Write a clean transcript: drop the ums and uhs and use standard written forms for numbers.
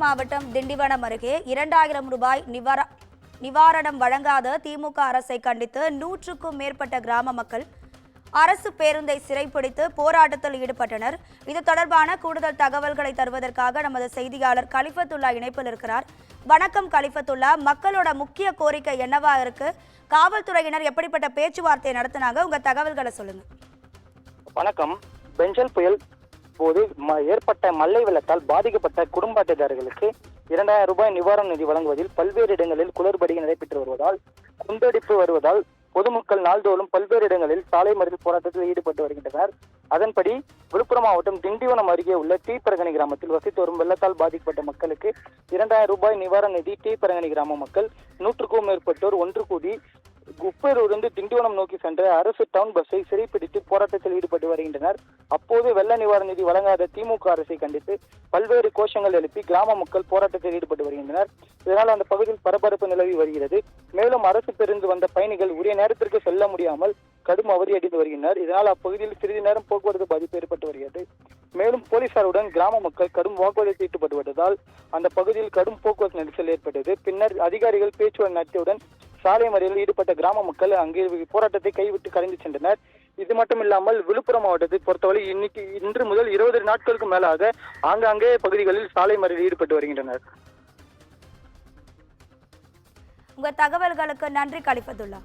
மாவட்டம் திண்டிவனம் அருகே 2000 ரூபாய் நிவாரணம் வழங்காத திமுக அரசை கண்டித்து 100க்கும் மேற்பட்ட கிராம மக்கள் அரசு பேருந்தை சிறைப்பிடித்து போராட்டத்தில் ஈடுபட்டனர். இது தொடர்பான கூடுதல் தகவல்களை தருவதற்காக நமது செய்தியாளர் கலிஃபத்துல்லா இணைப்பில் இருக்கிறார். வணக்கம் கலிஃபத்துல்லா, மக்களோட முக்கிய கோரிக்கை என்னவா இருக்கு? காவல்துறையினர் எப்படிப்பட்ட பேச்சுவார்த்தை நடத்தினாங்க? உங்க தகவல்களை சொல்லுங்க. வணக்கம். பெஞ்சல் புயல் போது ஏற்பட்ட மழை வெள்ளத்தால் பாதிக்கப்பட்ட குடும்ப அட்டைதாரர்களுக்கு 2000 ரூபாய் நிவாரண நிதி வழங்குவதில் பல்வேறு இடங்களில் குளறுபடி நடைபெற்று வருவதால் கொந்தளிப்பு வருவதால் பொதுமக்கள் நாள்தோறும் பல்வேறு இடங்களில் சாலை மறியல் போராட்டத்தில் ஈடுபட்டு வருகின்றனர். அதன்படி விழுப்புரம் மாவட்டம் திண்டிவனம் அருகே உள்ள டீப்பரங்கனி கிராமத்தில் வசித்து வரும் வெள்ளத்தால் பாதிக்கப்பட்ட மக்களுக்கு 2000 ரூபாய் நிவாரண நிதி டீப்பரங்கனி கிராம மக்கள் 100க்கும் மேற்பட்டோர் ஒன்று கூடி குப்பையிலிருந்து திண்டிவனம் நோக்கி சென்ற அரசு டவுன் பஸ்ஸை சிறைப்பிடித்து போராட்டத்தில் ஈடுபட்டு வருகின்றனர். அப்போது வெள்ள நிவாரண நிதி வழங்காத திமுக அரசை கண்டித்து பல்வேறு கோஷங்கள் எழுப்பி கிராம மக்கள் போராட்டத்தில் ஈடுபட்டு வருகின்றனர். இதனால் அந்த பகுதியில் பரபரப்பு நிலவி வருகிறது. மேலும் அரசு பேருந்து வந்த பயணிகள் உரிய நேரத்திற்கு செல்ல முடியாமல் கடும் அவதியடைந்து வருகின்றனர். இதனால் அப்பகுதியில் சிறிது நேரம் போக்குவரத்து பாதிப்பு ஏற்பட்டு வருகிறது. மேலும் போலீசாருடன் கிராம மக்கள் கடும் வாக்குவாதத்தில் ஈடுபட்டு வருவதால் அந்த பகுதியில் கடும் போக்குவரத்து நெரிசல் ஏற்பட்டது. பின்னர் அதிகாரிகள் பேச்சுவார்த்தை நடத்தியவுடன் சாலை மறியலில் ஈடுபட்ட கிராம மக்கள் அங்கே போராட்டத்தை கைவிட்டு கலைந்து சென்றனர். இது மட்டும் இல்லாமல் விழுப்புரம் மாவட்டத்தை பொறுத்தவரை இன்று முதல் 20 நாட்களுக்கு மேலாக ஆங்காங்கே பகுதிகளில் சாலை மறியலில் ஈடுபட்டு வருகின்றனர். உங்க தகவல்களுக்கு நன்றி கலிஃபத்துல்லா.